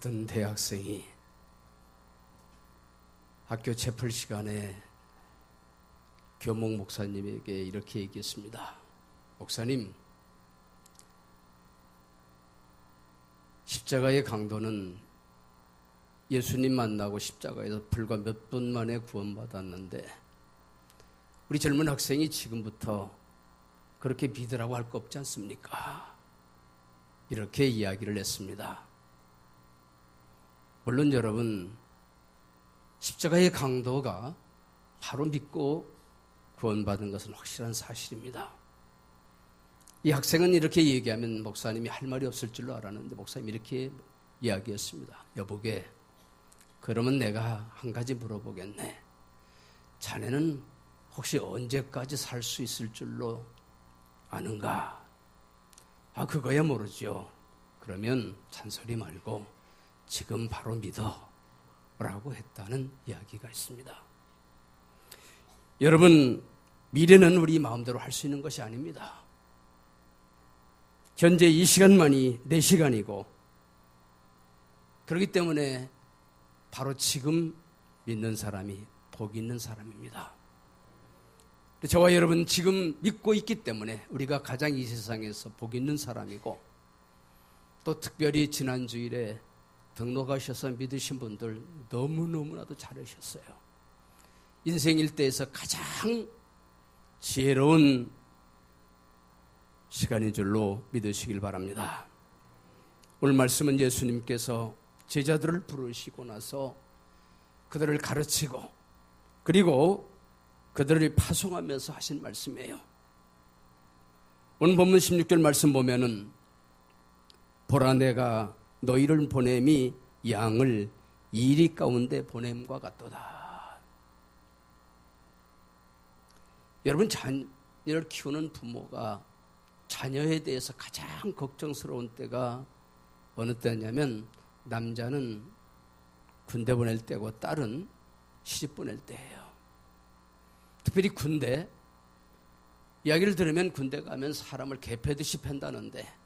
어떤 대학생이 학교 채플 시간에 교목 목사님에게 이렇게 얘기했습니다. 목사님, 십자가의 강도는 예수님 만나고 십자가에서 불과 몇 분 만에 구원받았는데 우리 젊은 학생이 지금부터 그렇게 믿으라고 할 거 없지 않습니까? 이렇게 이야기를 했습니다. 물론 여러분, 십자가의 강도가 바로 믿고 구원받은 것은 확실한 사실입니다. 이 학생은 이렇게 얘기하면 목사님이 할 말이 없을 줄로 알았는데 목사님이 이렇게 이야기했습니다. 여보게, 그러면 내가 한 가지 물어보겠네. 자네는 혹시 언제까지 살 수 있을 줄로 아는가? 아, 그거야 모르죠. 그러면 잔소리 말고 지금 바로 믿어 라고 했다는 이야기가 있습니다. 여러분, 미래는 우리 마음대로 할 수 있는 것이 아닙니다. 현재 이 시간만이 내 시간이고, 그렇기 때문에 바로 지금 믿는 사람이 복 있는 사람입니다. 저와 여러분 지금 믿고 있기 때문에 우리가 가장 이 세상에서 복 있는 사람이고, 또 특별히 지난 주일에 등록하셔서 믿으신 분들 너무너무나도 잘하셨어요. 인생 일대에서 가장 지혜로운 시간인 줄로 믿으시길 바랍니다. 오늘 말씀은 예수님께서 제자들을 부르시고 나서 그들을 가르치고 그리고 그들을 파송하면서 하신 말씀이에요. 오늘 본문 16절 말씀 보면은 보라, 내가 너희를 보냄이 양을 이리 가운데 보냄과 같도다. 여러분, 자녀를 키우는 부모가 자녀에 대해서 가장 걱정스러운 때가 어느 때냐면 남자는 군대 보낼 때고 딸은 시집 보낼 때예요. 특별히 군대, 이야기를 들으면 군대 가면 사람을 개패듯이 팬다는데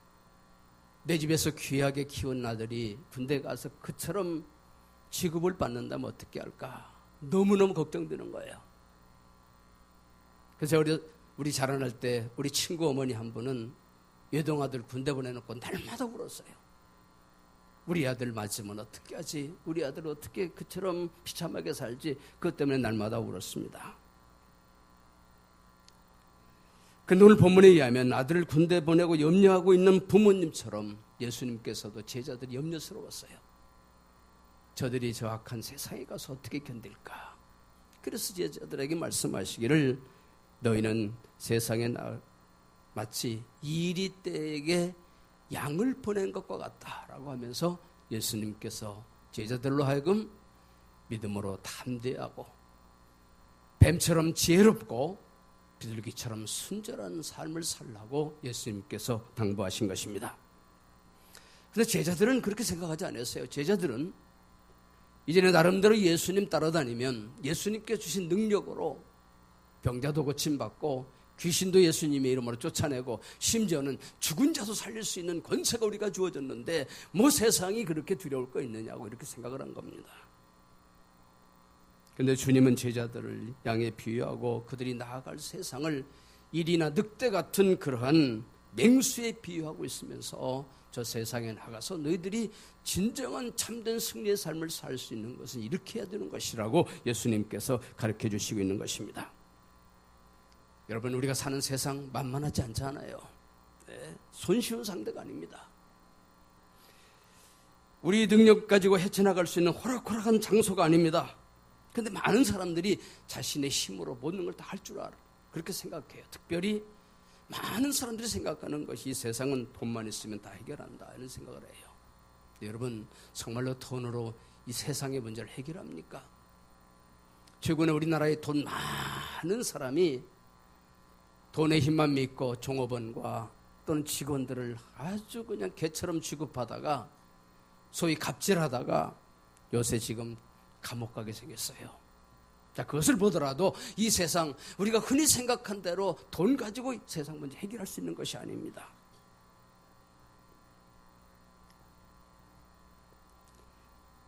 내 집에서 귀하게 키운 아들이 군대 가서 그처럼 취급을 받는다면 어떻게 할까? 너무너무 걱정되는 거예요. 그래서 우리 자라날 때 우리 친구 어머니 한 분은 외동아들 군대 보내놓고 날마다 울었어요. 우리 아들 맞으면 어떻게 하지? 우리 아들 어떻게 그처럼 비참하게 살지? 그것 때문에 날마다 울었습니다. 근데 오늘 본문에 의하면 아들을 군대 보내고 염려하고 있는 부모님처럼 예수님께서도 제자들이 염려스러웠어요. 저들이 저 악한 세상에 가서 어떻게 견딜까? 그래서 제자들에게 말씀하시기를 너희는 세상에 마치 이리떼에게 양을 보낸 것과 같다라고 하면서 예수님께서 제자들로 하여금 믿음으로 담대하고 뱀처럼 지혜롭고 비둘기처럼 순절한 삶을 살라고 예수님께서 당부하신 것입니다. 그런데 제자들은 그렇게 생각하지 않았어요. 제자들은 이제는 나름대로 예수님 따라다니면 예수님께 주신 능력으로 병자도 고침받고 귀신도 예수님의 이름으로 쫓아내고 심지어는 죽은 자도 살릴 수 있는 권세가 우리가 주어졌는데 뭐 세상이 그렇게 두려울 거 있느냐고 이렇게 생각을 한 겁니다. 그런데 주님은 제자들을 양에 비유하고 그들이 나아갈 세상을 일이나 늑대 같은 그러한 맹수에 비유하고 있으면서 저 세상에 나가서 너희들이 진정한 참된 승리의 삶을 살 수 있는 것은 이렇게 해야 되는 것이라고 예수님께서 가르쳐 주시고 있는 것입니다. 여러분, 우리가 사는 세상 만만하지 않잖아요. 네, 손쉬운 상대가 아닙니다. 우리 능력 가지고 헤쳐나갈 수 있는 호락호락한 장소가 아닙니다. 그런데 많은 사람들이 자신의 힘으로 모든 걸 다 할 줄 알아. 그렇게 생각해요. 특별히 많은 사람들이 생각하는 것이 이 세상은 돈만 있으면 다 해결한다 이런 생각을 해요. 여러분, 정말로 돈으로 이 세상의 문제를 해결합니까? 최근에 우리나라에 돈 많은 사람이 돈의 힘만 믿고 종업원과 또는 직원들을 아주 그냥 개처럼 취급하다가 소위 갑질하다가 요새 지금 감옥 가게 생겼어요. 자, 그것을 보더라도 이 세상 우리가 흔히 생각한 대로 돈 가지고 세상 문제 해결할 수 있는 것이 아닙니다.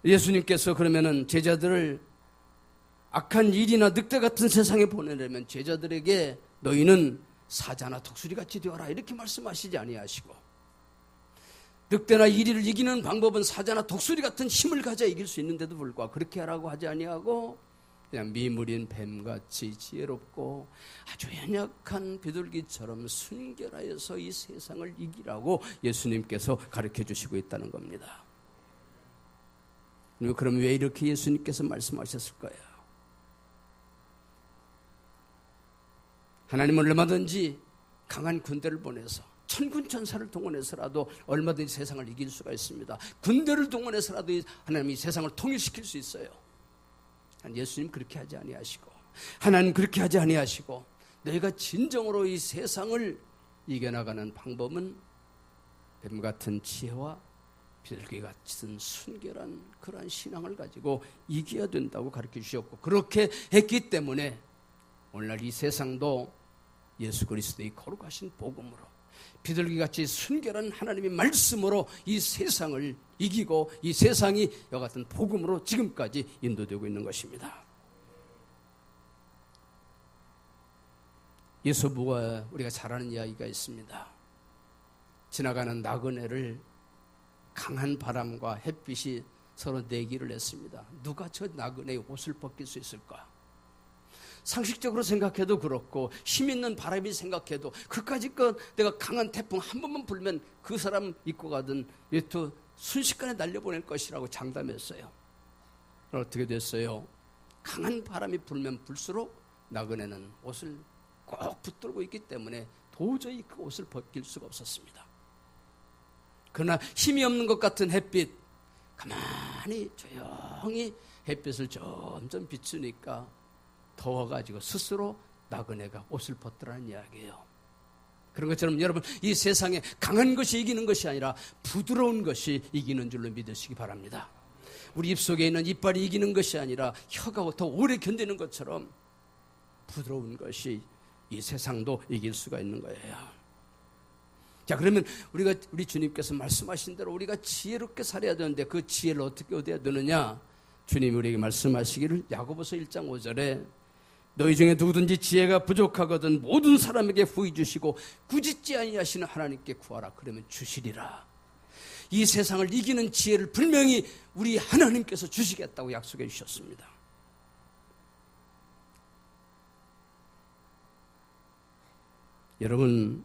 예수님께서 그러면은 제자들을 악한 일이나 늑대 같은 세상에 보내려면 제자들에게 너희는 사자나 독수리같이 되어라 이렇게 말씀하시지 아니하시고, 늑대나 이리를 이기는 방법은 사자나 독수리 같은 힘을 가져야 이길 수 있는데도 불구하고 그렇게 하라고 하지 아니하고 그냥 미물인 뱀같이 지혜롭고 아주 연약한 비둘기처럼 순결하여서 이 세상을 이기라고 예수님께서 가르쳐 주시고 있다는 겁니다. 그럼 왜 이렇게 예수님께서 말씀하셨을까요? 하나님은 얼마든지 강한 군대를 보내서 천군 천사를 동원해서라도 얼마든지 세상을 이길 수가 있습니다. 군대를 동원해서라도 하나님이 세상을 통일시킬 수 있어요. 예수님 그렇게 하지 아니하시고, 하나님 그렇게 하지 아니하시고, 너희가 진정으로 이 세상을 이겨나가는 방법은 뱀 같은 지혜와 비둘기 같은 순결한 그러한 신앙을 가지고 이겨야 된다고 가르쳐 주셨고, 그렇게 했기 때문에 오늘날 이 세상도 예수 그리스도의 거룩하신 복음으로 비둘기같이 순결한 하나님의 말씀으로 이 세상을 이기고 이 세상이 이와 같은 복음으로 지금까지 인도되고 있는 것입니다. 예수부가 우리가 잘 아는 이야기가 있습니다. 지나가는 나그네를 강한 바람과 햇빛이 서로 내기를 했습니다. 누가 저 나그네의 옷을 벗길 수 있을까? 상식적으로 생각해도 그렇고 힘 있는 바람이 생각해도 그까짓 것 내가 강한 태풍 한 번만 불면 그 사람 입고 가든 외투 순식간에 날려보낼 것이라고 장담했어요. 어떻게 됐어요? 강한 바람이 불면 불수록 나그네는 옷을 꼭 붙들고 있기 때문에 도저히 그 옷을 벗길 수가 없었습니다. 그러나 힘이 없는 것 같은 햇빛, 가만히 조용히 햇빛을 점점 비추니까 더워가지고 스스로 나그네가 옷을 벗더라는 이야기예요. 그런 것처럼 여러분, 이 세상에 강한 것이 이기는 것이 아니라 부드러운 것이 이기는 줄로 믿으시기 바랍니다. 우리 입속에 있는 이빨이 이기는 것이 아니라 혀가 더 오래 견디는 것처럼 부드러운 것이 이 세상도 이길 수가 있는 거예요. 자, 그러면 우리 주님께서 말씀하신 대로 우리가 지혜롭게 살아야 되는데 그 지혜를 어떻게 얻어야 되느냐? 주님이 우리에게 말씀하시기를 야고보서 1장 5절에 너희 중에 누구든지 지혜가 부족하거든 모든 사람에게 후히 주시고 꾸짖지 아니하시는 하나님께 구하라. 그러면 주시리라. 이 세상을 이기는 지혜를 분명히 우리 하나님께서 주시겠다고 약속해 주셨습니다. 여러분,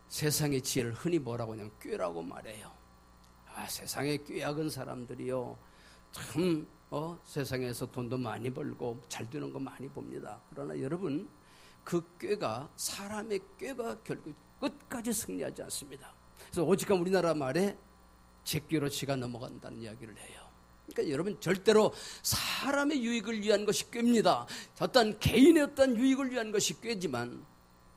세상의 지혜를 흔히 뭐라고 하냐면 꾀라고 말해요. 세상에 꾀약은 사람들이요 참 세상에서 돈도 많이 벌고 잘 되는 거 많이 봅니다. 그러나 여러분, 그 꾀가, 사람의 꾀가 결국 끝까지 승리하지 않습니다. 그래서 오직한 우리나라 말에 제 꾀로 지가 넘어간다는 이야기를 해요. 그러니까 여러분, 절대로 사람의 유익을 위한 것이 꾀입니다. 어떤 개인의 어떤 유익을 위한 것이 꾀지만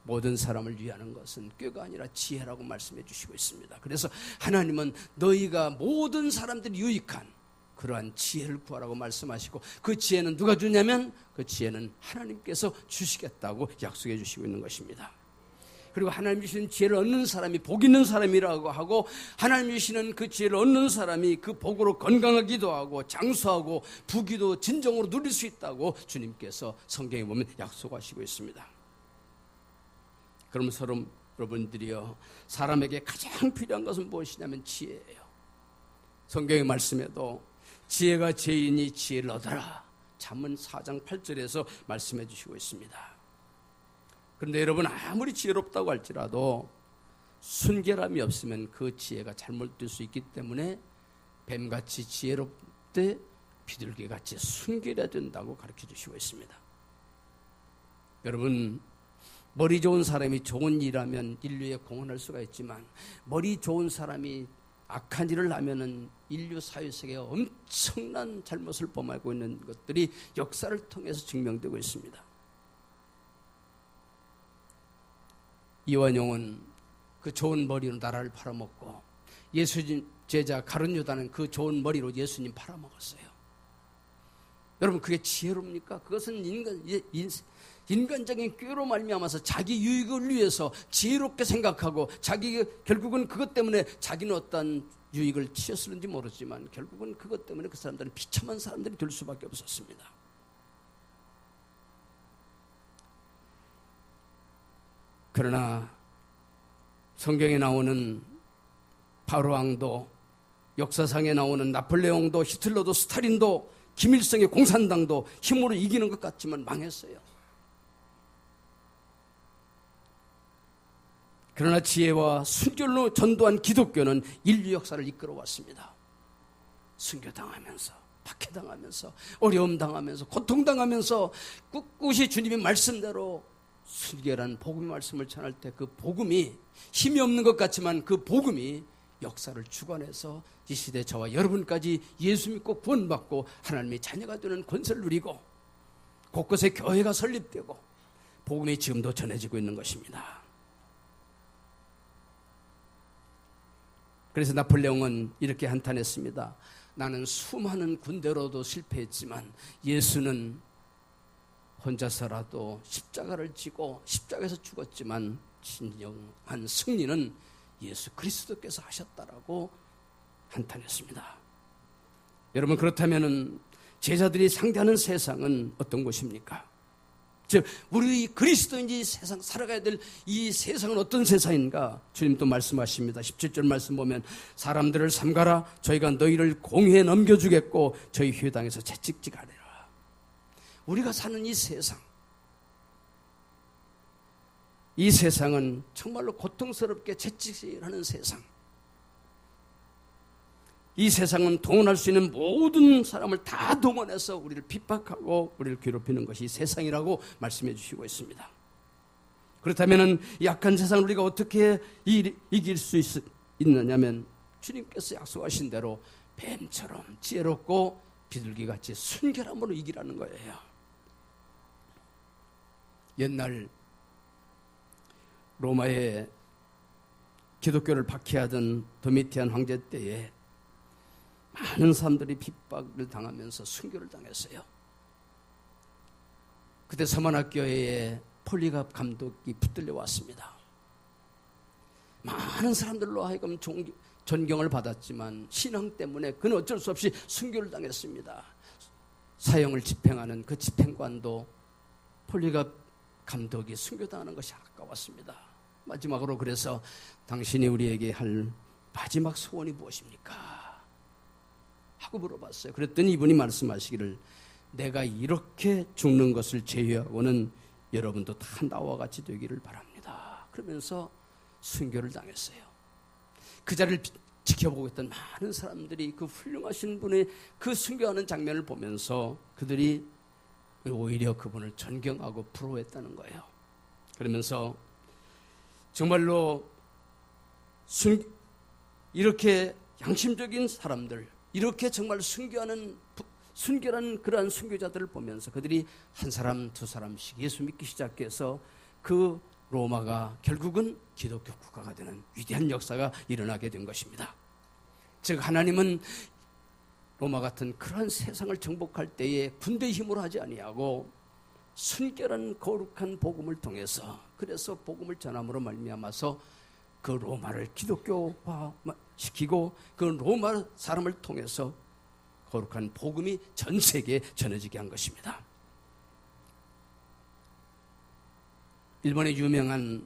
모든 사람을 위하는 것은 꾀가 아니라 지혜라고 말씀해 주시고 있습니다. 그래서 하나님은 너희가 모든 사람들이 유익한 그러한 지혜를 구하라고 말씀하시고, 그 지혜는 누가 주냐면 그 지혜는 하나님께서 주시겠다고 약속해 주시고 있는 것입니다. 그리고 하나님 주시는 지혜를 얻는 사람이 복 있는 사람이라고 하고, 하나님 주시는 그 지혜를 얻는 사람이 그 복으로 건강하기도 하고 장수하고 부귀도 진정으로 누릴 수 있다고 주님께서 성경에 보면 약속하시고 있습니다. 그러면 여러분들이요, 사람에게 가장 필요한 것은 무엇이냐면 지혜예요. 성경의 말씀에도 지혜가 죄인이 지혜를 얻어라, 잠언 4장 8절에서 말씀해 주시고 있습니다. 그런데 여러분, 아무리 지혜롭다고 할지라도 순결함이 없으면 그 지혜가 잘못될 수 있기 때문에 뱀같이 지혜롭되 비둘기같이 순결해야 된다고 가르쳐 주시고 있습니다. 여러분, 머리 좋은 사람이 좋은 일하면 인류에 공헌할 수가 있지만 머리 좋은 사람이 악한 일을 하면은 인류 사회 속에 엄청난 잘못을 범하고 있는 것들이 역사를 통해서 증명되고 있습니다. 이완용은 그 좋은 머리로 나라를 팔아먹고, 예수님 제자 가룟 유다는 그 좋은 머리로 예수님 팔아먹었어요. 여러분, 그게 지혜롭습니까? 그것은 인간적인 꾀로 말미암아서 자기 유익을 위해서 지혜롭게 생각하고 결국은 그것 때문에 자기는 어떤 유익을 취했을는지 모르지만 결국은 그것 때문에 그 사람들은 비참한 사람들이 될 수밖에 없었습니다. 그러나 성경에 나오는 바로 왕도, 역사상에 나오는 나폴레옹도, 히틀러도, 스탈린도, 김일성의 공산당도 힘으로 이기는 것 같지만 망했어요. 그러나 지혜와 순결로 전도한 기독교는 인류 역사를 이끌어왔습니다. 순교당하면서, 박해당하면서, 어려움 당하면서, 고통당하면서 꿋꿋이 주님의 말씀대로 순결한 복음의 말씀을 전할 때 그 복음이 힘이 없는 것 같지만 그 복음이 역사를 주관해서 이 시대 저와 여러분까지 예수 믿고 구원받고 하나님의 자녀가 되는 권세를 누리고 곳곳에 교회가 설립되고 복음이 지금도 전해지고 있는 것입니다. 그래서 나폴레옹은 이렇게 한탄했습니다. 나는 수많은 군대로도 실패했지만 예수는 혼자서라도 십자가를 지고 십자가에서 죽었지만 진정한 승리는 예수 그리스도께서 하셨다라고 한탄했습니다. 여러분, 그렇다면 제자들이 상대하는 세상은 어떤 것입니까? 즉 우리 그리스도인지 세상 살아가야 될 이 세상은 어떤 세상인가? 주님도 말씀하십니다. 17절 말씀 보면 사람들을 삼가라. 저희가 너희를 공회에 넘겨주겠고 저희 회당에서 채찍질하리라. 우리가 사는 이 세상은 정말로 고통스럽게 채찍질하는 세상. 이 세상은 동원할 수 있는 모든 사람을 다 동원해서 우리를 핍박하고 우리를 괴롭히는 것이 세상이라고 말씀해 주시고 있습니다. 그렇다면 약한 세상을 우리가 어떻게 이길 수 있느냐면 주님께서 약속하신 대로 뱀처럼 지혜롭고 비둘기같이 순결함으로 이기라는 거예요. 옛날 로마의 기독교를 박해하던 도미티안 황제 때에 많은 사람들이 핍박을 당하면서 순교를 당했어요. 그때 서만학교에 폴리갑 감독이 붙들려 왔습니다. 많은 사람들로 하여금 존경을 받았지만 신앙 때문에 그는 어쩔 수 없이 순교를 당했습니다. 사형을 집행하는 그 집행관도 폴리갑 감독이 순교당하는 것이 아까웠습니다. 마지막으로 그래서 당신이 우리에게 할 마지막 소원이 무엇입니까? 하고 물어봤어요. 그랬더니 이분이 말씀하시기를 내가 이렇게 죽는 것을 제외하고는 여러분도 다 나와 같이 되기를 바랍니다. 그러면서 순교를 당했어요. 그 자리를 지켜보고 있던 많은 사람들이 그 훌륭하신 분의 그 순교하는 장면을 보면서 그들이 오히려 그분을 존경하고 부러워했다는 거예요. 그러면서 정말로 이렇게 양심적인 사람들, 이렇게 정말 순결한 그러한 순교자들을 보면서 그들이 한 사람 두 사람씩 예수 믿기 시작해서 그 로마가 결국은 기독교 국가가 되는 위대한 역사가 일어나게 된 것입니다. 즉 하나님은 로마 같은 그러한 세상을 정복할 때에 군대의 힘으로 하지 아니하고 순결한 거룩한 복음을 통해서, 그래서 복음을 전함으로 말미암아서 그 로마를 기독교화 시키고 그 로마 사람을 통해서 거룩한 복음이 전 세계에 전해지게 한 것입니다. 일본의 유명한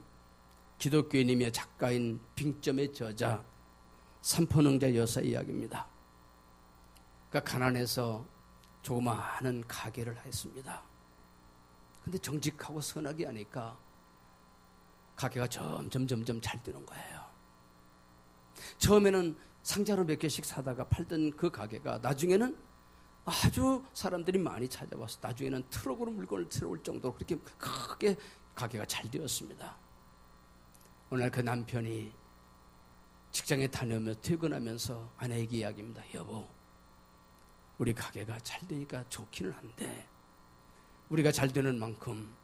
기독교인이며 작가인 빙점의 저자 삼포능자 여사 이야기입니다. 그가 가난해서 조그마한 가게를 했습니다. 근데 정직하고 선하게 하니까 가게가 점점 잘 되는 거예요. 처음에는 상자로 몇 개씩 사다가 팔던 그 가게가 나중에는 아주 사람들이 많이 찾아와서 나중에는 트럭으로 물건을 들어올 정도로 그렇게 크게 가게가 잘 되었습니다. 어느 날 그 남편이 직장에 다녀오며 퇴근하면서 아내에게 이야기합니다. 여보, 우리 가게가 잘 되니까 좋기는 한데 우리가 잘 되는 만큼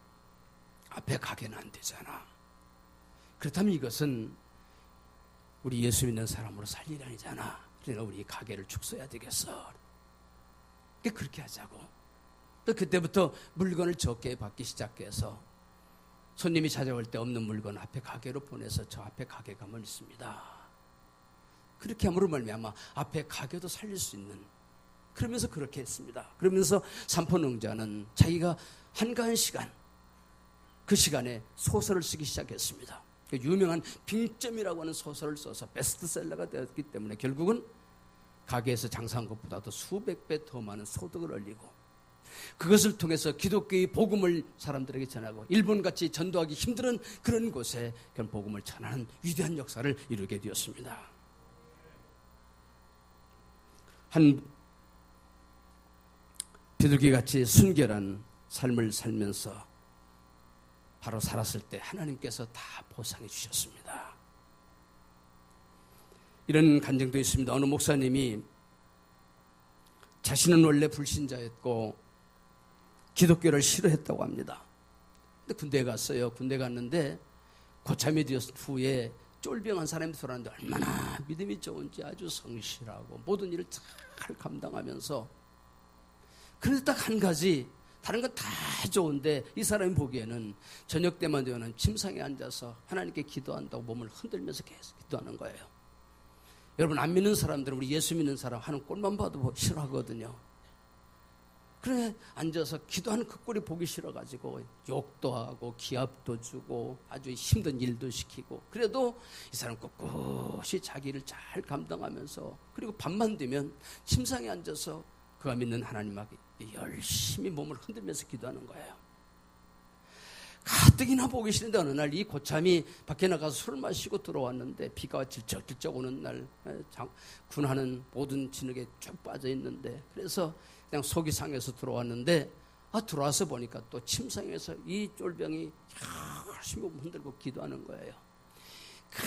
앞에 가게는 안 되잖아. 그렇다면 이것은 우리 예수 믿는 사람으로 살 일이 아니잖아. 그러니까 우리 가게를 축소해야 되겠어. 그렇게 하자고. 또 그때부터 물건을 적게 받기 시작해서 손님이 찾아올 때 없는 물건 앞에 가게로 보내서 저 앞에 가게 가면 있습니다. 그렇게 함으로 말미암아 앞에 가게도 살릴 수 있는, 그러면서 그렇게 했습니다. 그러면서 삼포농자는 자기가 한가한 시간, 그 시간에 소설을 쓰기 시작했습니다. 그 유명한 빙점이라고 하는 소설을 써서 베스트셀러가 되었기 때문에 결국은 가게에서 장사한 것보다도 수백 배 더 많은 소득을 올리고, 그것을 통해서 기독교의 복음을 사람들에게 전하고, 일본같이 전도하기 힘든 그런 곳에 그런 복음을 전하는 위대한 역사를 이루게 되었습니다. 한 비둘기같이 순결한 삶을 살면서 바로 살았을 때 하나님께서 다 보상해 주셨습니다. 이런 간증도 있습니다. 어느 목사님이 자신은 원래 불신자였고 기독교를 싫어했다고 합니다. 근데 군대에 갔어요. 군대 갔는데 고참이 되었 후에 쫄병한 사람이 돌아왔는데 얼마나 믿음이 좋은지 아주 성실하고 모든 일을 잘 감당하면서, 그런데 딱 한 가지, 다른 건 다 좋은데 이 사람이 보기에는 저녁 때만 되면 침상에 앉아서 하나님께 기도한다고 몸을 흔들면서 계속 기도하는 거예요. 여러분, 안 믿는 사람들은, 우리 예수 믿는 사람 하는 꼴만 봐도 싫어하거든요. 그래 앉아서 기도하는 그 꼴이 보기 싫어가지고 욕도 하고 기합도 주고 아주 힘든 일도 시키고, 그래도 이 사람 꿋꿋이 자기를 잘 감당하면서, 그리고 밤만 되면 침상에 앉아서 그가 믿는 하나님에게 열심히 몸을 흔들면서 기도하는 거예요. 가뜩이나 보기 싫은데 어느 날 이 고참이 밖에 나가서 술 마시고 들어왔는데, 비가 질쩍질쩍 오는 날 군하는 모든 진흙에 쭉 빠져 있는데, 그래서 그냥 속이 상해서 들어왔는데, 들어와서 보니까 또 침상에서 이 쫄병이 열심히 몸 흔들고 기도하는 거예요.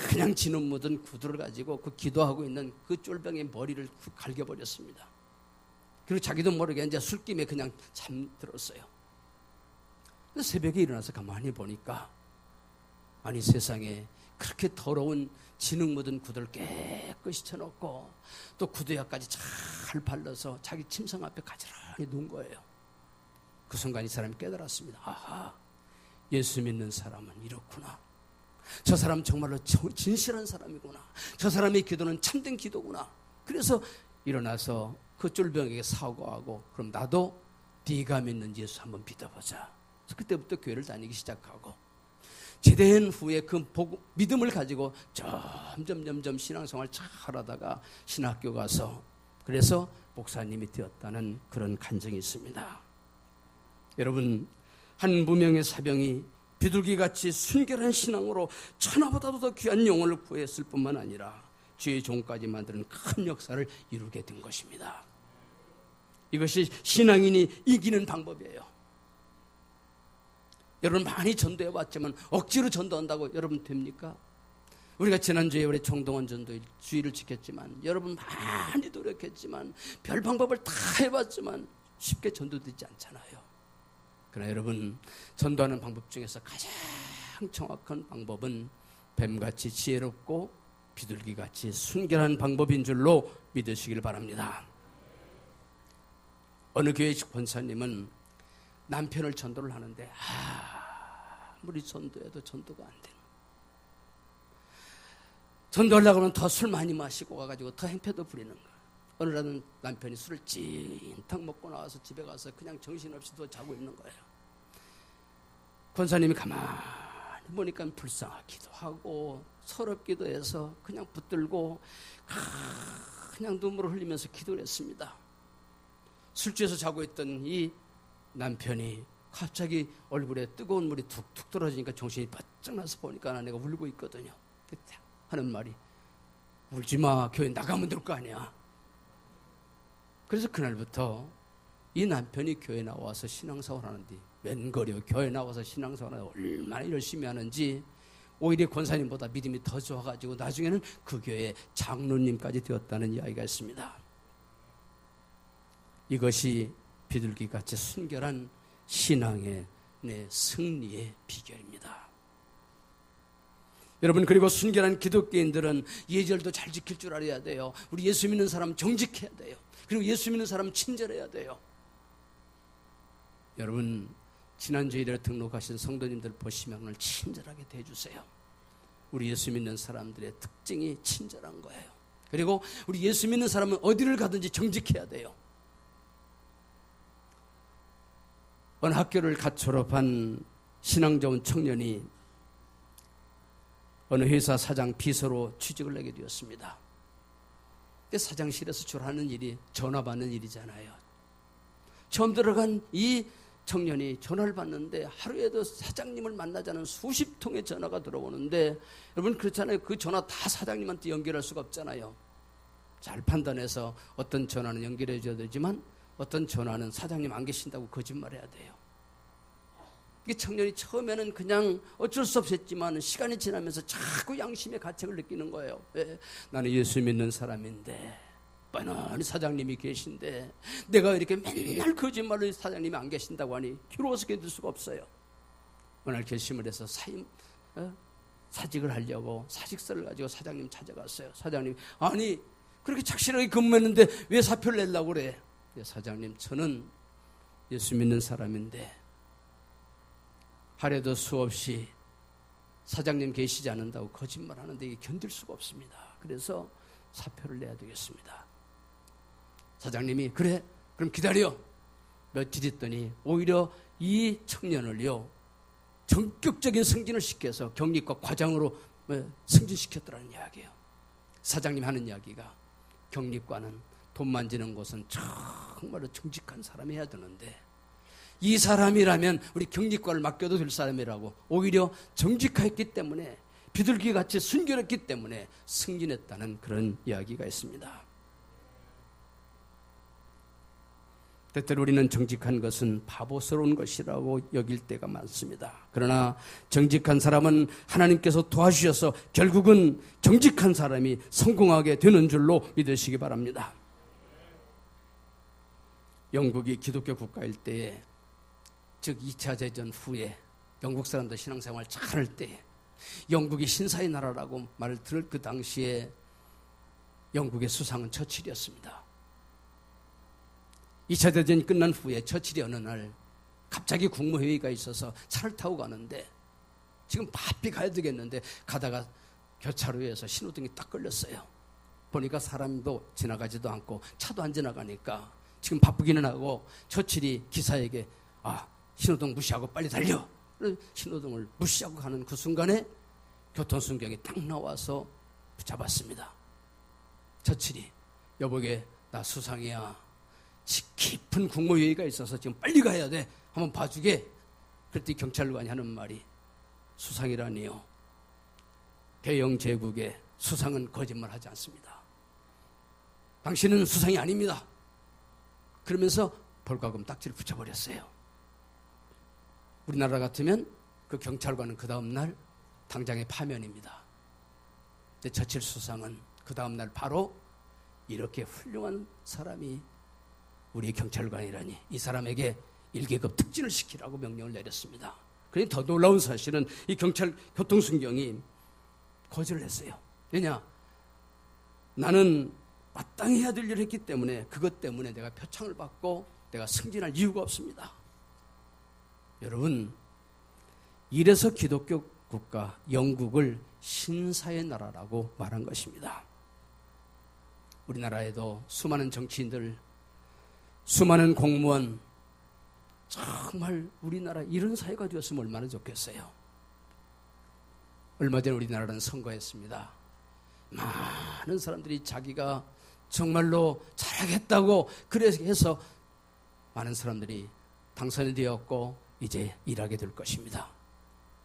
그냥 진흙 묻은 구두를 가지고 그 기도하고 있는 그 쫄병의 머리를 훅 갈겨버렸습니다. 그리고 자기도 모르게 이제 술김에 그냥 잠들었어요. 근데 새벽에 일어나서 가만히 보니까, 아니 세상에 그렇게 더러운 진흙 묻은 구두를 깨끗이 쳐놓고 또 구두약까지 잘 발라서 자기 침상 앞에 가지런히 놓은 거예요. 그 순간 이 사람이 깨달았습니다. 아하, 예수 믿는 사람은 이렇구나. 저 사람 정말로 진실한 사람이구나. 저 사람의 기도는 참된 기도구나. 그래서 일어나서 그 쫄병에게 사과하고, 그럼 나도 네가 믿는 예수 한번 믿어보자. 그래서 그때부터 교회를 다니기 시작하고, 제대한 후에 그 믿음을 가지고 점점 신앙생활 잘 하다가 신학교 가서, 그래서 목사님이 되었다는 그런 간증이 있습니다. 여러분, 한 무명의 사병이 비둘기같이 순결한 신앙으로 천하보다도 더 귀한 영혼을 구했을 뿐만 아니라 주의 종까지 만드는 큰 역사를 이루게 된 것입니다. 이것이 신앙인이 이기는 방법이에요. 여러분, 많이 전도해봤지만 억지로 전도한다고 여러분 됩니까? 우리가 지난주에 우리 총동원 전도 주의를 지켰지만, 여러분 많이 노력했지만, 별 방법을 다 해봤지만 쉽게 전도되지 않잖아요. 그러나 여러분, 전도하는 방법 중에서 가장 정확한 방법은 뱀같이 지혜롭고 비둘기같이 순결한 방법인 줄로 믿으시길 바랍니다. 어느 교회 권사님은 남편을 전도를 하는데 아무리 전도해도 전도가 안 되는, 전도하려고 하면 더 술 많이 마시고 가가지고 더 행패도 부리는 거야. 어느 날은 남편이 술을 찐탕 먹고 나와서 집에 가서 그냥 정신없이 또 자고 있는 거예요. 권사님이 가만히 보니까 불쌍하기도 하고 서럽기도 해서 그냥 붙들고 그냥 눈물을 흘리면서 기도를 했습니다. 술 취해서 자고 있던 이 남편이 갑자기 얼굴에 뜨거운 물이 툭툭 떨어지니까 정신이 바짝 나서 보니까 아내가 울고 있거든요. 그때 하는 말이, 울지마, 교회 나가면 될 거 아니야. 그래서 그날부터 이 남편이 교회 나와서 신앙생활 하는데, 웬걸요, 교회 나와서 신앙생활 얼마나 열심히 하는지 오히려 권사님보다 믿음이 더 좋아가지고 나중에는 그 교회 장로님까지 되었다는 이야기가 있습니다. 이것이 비둘기같이 순결한 신앙의 승리의 비결입니다. 여러분, 그리고 순결한 기독교인들은 예절도 잘 지킬 줄 알아야 돼요. 우리 예수 믿는 사람 정직해야 돼요. 그리고 예수 믿는 사람 친절해야 돼요. 여러분 지난주일에 등록하신 성도님들 보시면 오늘 친절하게 대해주세요. 우리 예수 믿는 사람들의 특징이 친절한 거예요. 그리고 우리 예수 믿는 사람은 어디를 가든지 정직해야 돼요. 어느 학교를 갓 졸업한 신앙 좋은 청년이 어느 회사 사장 비서로 취직을 하게 되었습니다. 사장실에서 주로 하는 일이 전화 받는 일이잖아요. 처음 들어간 이 청년이 전화를 받는데 하루에도 사장님을 만나자는 수십 통의 전화가 들어오는데, 여러분 그렇잖아요. 그 전화 다 사장님한테 연결할 수가 없잖아요. 잘 판단해서 어떤 전화는 연결해 줘야 되지만 어떤 전화는 사장님 안 계신다고 거짓말해야 돼요. 이 청년이 처음에는 그냥 어쩔 수 없었지만 시간이 지나면서 자꾸 양심의 가책을 느끼는 거예요. 왜? 나는 예수 믿는 사람인데 뻔히 사장님이 계신데 내가 이렇게 맨날 거짓말을 사장님이 안 계신다고 하니 괴로워서 견딜 수가 없어요. 어느 날 결심을 해서 사직을 하려고 사직서를 가지고 사장님 찾아갔어요. 사장님, 아니 그렇게 착실하게 근무했는데 왜 사표를 내려고 그래? 사장님, 저는 예수 믿는 사람인데 하루에도 수없이 사장님 계시지 않는다고 거짓말하는데 이게 견딜 수가 없습니다. 그래서 사표를 내야 되겠습니다. 사장님이 그래 그럼 기다려. 며칠 있더니 오히려 이 청년을요 전격적인 승진을 시켜서 경리과 과장으로 승진시켰더라는 이야기예요. 사장님 하는 이야기가 경리과는 돈 만지는 곳은 정말로 정직한 사람이 해야 되는데 이 사람이라면 우리 경리과를 맡겨도 될 사람이라고 오히려 정직했기 때문에 비둘기같이 순결했기 때문에 승진했다는 그런 이야기가 있습니다. 때때로 우리는 정직한 것은 바보스러운 것이라고 여길 때가 많습니다. 그러나 정직한 사람은 하나님께서 도와주셔서 결국은 정직한 사람이 성공하게 되는 줄로 믿으시기 바랍니다. 영국이 기독교 국가일 때에, 즉 2차 대전 후에 영국 사람들 신앙생활 잘할 때 영국이 신사의 나라라고 말을 들을 그 당시에 영국의 수상은 처칠이었습니다. 2차 대전이 끝난 후에 처칠이 어느 날 갑자기 국무회의가 있어서 차를 타고 가는데 지금 바삐 가야 되겠는데 가다가 교차로에서 신호등이 딱 걸렸어요. 보니까 사람도 지나가지도 않고 차도 안 지나가니까 지금 바쁘기는 하고 처칠이 기사에게 신호등 무시하고 빨리 달려. 신호등을 무시하고 가는 그 순간에 교통순경이 딱 나와서 붙잡았습니다. 처칠이 여보게 나 수상이야. 깊은 국무회의가 있어서 지금 빨리 가야 돼. 한번 봐주게. 그랬더니 경찰관이 하는 말이 수상이라니요. 대영제국의 수상은 거짓말하지 않습니다. 당신은 수상이 아닙니다. 그러면서 벌과금 딱지를 붙여버렸어요. 우리나라 같으면 그 경찰관은 그 다음날 당장의 파면입니다. 근데 처칠 수상은 그 다음날 바로 이렇게 훌륭한 사람이 우리 경찰관이라니 이 사람에게 1계급 특진을 시키라고 명령을 내렸습니다. 그런데 더 놀라운 사실은 이 경찰 교통순경이 거절을 했어요. 왜냐? 나는 마땅히 해야 될 일을 했기 때문에 그것 때문에 내가 표창을 받고 내가 승진할 이유가 없습니다. 여러분, 이래서 기독교 국가 영국을 신사의 나라라고 말한 것입니다. 우리나라에도 수많은 정치인들, 수많은 공무원, 정말 우리나라 이런 사회가 되었으면 얼마나 좋겠어요. 얼마 전에 우리나라는 선거했습니다. 많은 사람들이 자기가 정말로 잘하겠다고 그래서 해서 많은 사람들이 당선이 되었고 이제 일하게 될 것입니다.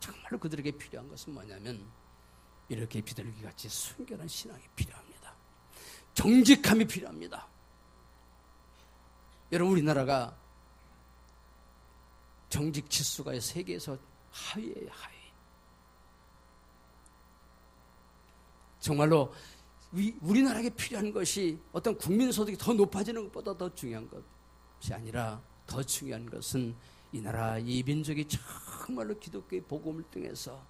정말로 그들에게 필요한 것은 뭐냐면 이렇게 비둘기같이 순결한 신앙이 필요합니다. 정직함이 필요합니다. 여러분, 우리나라가 정직 지수가 세계에서 하위예요, 하위. 정말로 우리나라에게 필요한 것이 어떤 국민소득이 더 높아지는 것보다 더 중요한 것이 아니라 더 중요한 것은 이 나라, 이 민족이 정말로 기독교의 복음을 통해서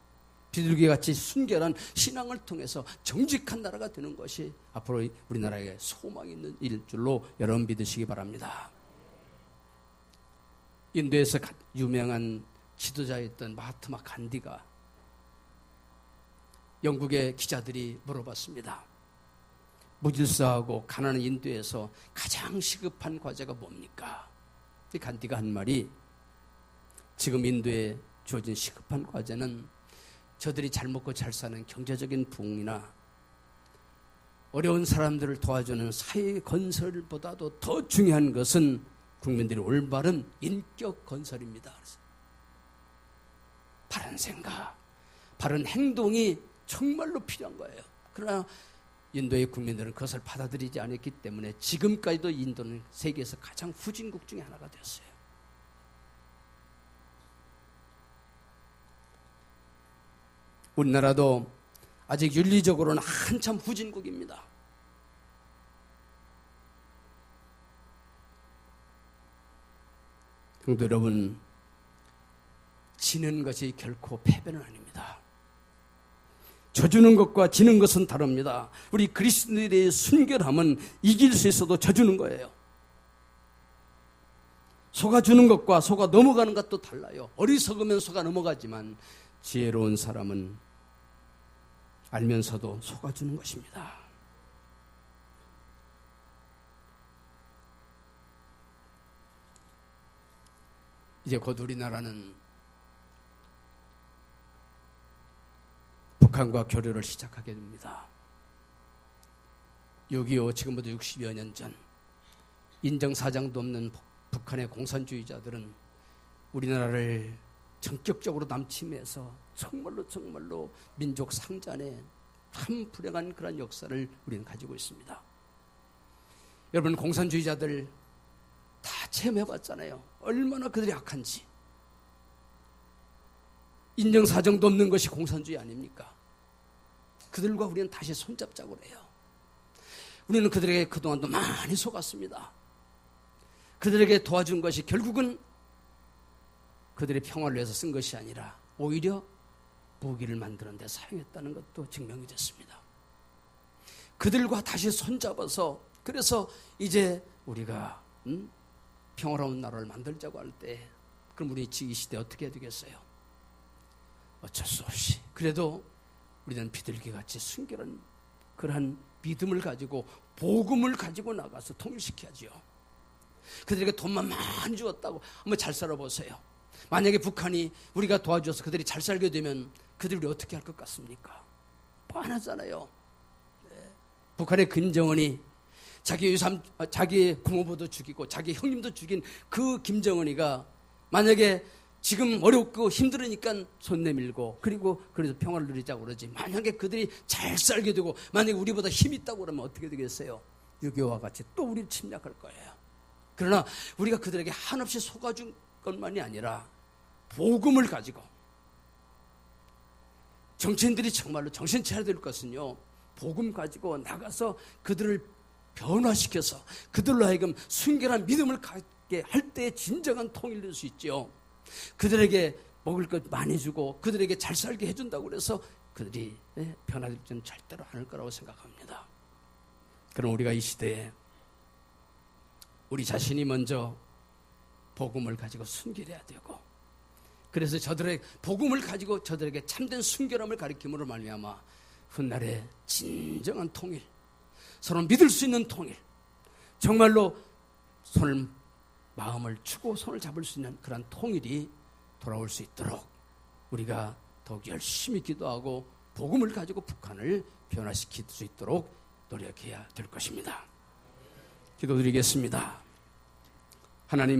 비둘기같이 순결한 신앙을 통해서 정직한 나라가 되는 것이 앞으로 우리나라에 소망이 있는 일 줄로 여러분 믿으시기 바랍니다. 인도에서 유명한 지도자였던 마하트마 간디가 영국의 기자들이 물어봤습니다. 무질서하고 가난한 인도에서 가장 시급한 과제가 뭡니까? 간디가 한 말이, 지금 인도에 주어진 시급한 과제는 저들이 잘 먹고 잘 사는 경제적인 부흥이나 어려운 사람들을 도와주는 사회 건설보다도 더 중요한 것은 국민들의 올바른 인격 건설입니다. 바른 생각, 바른 행동이 정말로 필요한 거예요. 그러나 인도의 국민들은 그것을 받아들이지 않았기 때문에 지금까지도 인도는 세계에서 가장 후진국 중에 하나가 되었어요. 우리나라도 아직 윤리적으로는 한참 후진국입니다. 성도 여러분, 지는 것이 결코 패배는 아닙니다. 져주는 것과 지는 것은 다릅니다. 우리 그리스도인의 순결함은 이길 수 있어도 져주는 거예요. 속아주는 것과 속아 넘어가는 것도 달라요. 어리석으면 속아 넘어가지만 지혜로운 사람은 알면서도 속아주는 것입니다. 이제 곧 우리나라는 북한과 교류를 시작하게 됩니다. 6.25 지금부터 60여 년 전 인정사정도 없는 북한의 공산주의자들은 우리나라를 전격적으로 남침해서 정말로 민족 상잔의 참 불행한 그런 역사를 우리는 가지고 있습니다. 여러분, 공산주의자들 다 체험해봤잖아요. 얼마나 그들이 악한지. 인정사정도 없는 것이 공산주의 아닙니까? 그들과 우리는 다시 손잡자고 그래요. 우리는 그들에게 그동안도 많이 속았습니다. 그들에게 도와준 것이 결국은 그들의 평화를 위해서 쓴 것이 아니라 오히려 무기를 만드는 데 사용했다는 것도 증명이 됐습니다. 그들과 다시 손잡아서, 그래서 이제 우리가 평화로운 나라를 만들자고 할 때, 그럼 우리 이 시대 어떻게 해야 되겠어요? 어쩔 수 없이 그래도 우리는 비둘기같이 순결한 그러한 믿음을 가지고 복음을 가지고 나가서 통일시켜야죠. 그들에게 돈만 많이 주었다고 한번 잘 살아보세요. 만약에 북한이 우리가 도와줘서 그들이 잘 살게 되면 그들이 어떻게 할 것 같습니까? 뻔하잖아요. 네. 북한의 김정은이 자기 고모부도 죽이고 자기 형님도 죽인 그 김정은이가 만약에 지금 어렵고 힘들으니까 손 내밀고 그래서 평화를 누리자고 그러지, 만약에 그들이 잘 살게 되고 만약에 우리보다 힘이 있다고 그러면 어떻게 되겠어요? 6.25와 같이 또 우리를 침략할 거예요. 그러나 우리가 그들에게 한없이 속아준 것만이 아니라 복음을 가지고, 정치인들이 정말로 정신 차려야 될 것은요, 복음 가지고 나가서 그들을 변화시켜서 그들로 하여금 순결한 믿음을 갖게 할 때 진정한 통일이 될 수 있죠. 그들에게 먹을 것 많이 주고 그들에게 잘 살게 해준다고 그래서 그들이 변화될지는 절대로 않을 거라고 생각합니다. 그럼 우리가 이 시대에 우리 자신이 먼저 복음을 가지고 순결해야 되고, 그래서 저들의 복음을 가지고 저들에게 참된 순결함을 가리킴으로 말미암아 훗날에 진정한 통일, 서로 믿을 수 있는 통일, 정말로 마음을 주고 손을 잡을 수 있는 그런 통일이 돌아올 수 있도록 우리가 더욱 열심히 기도하고 복음을 가지고 북한을 변화시킬 수 있도록 노력해야 될 것입니다. 기도드리겠습니다. 하나님,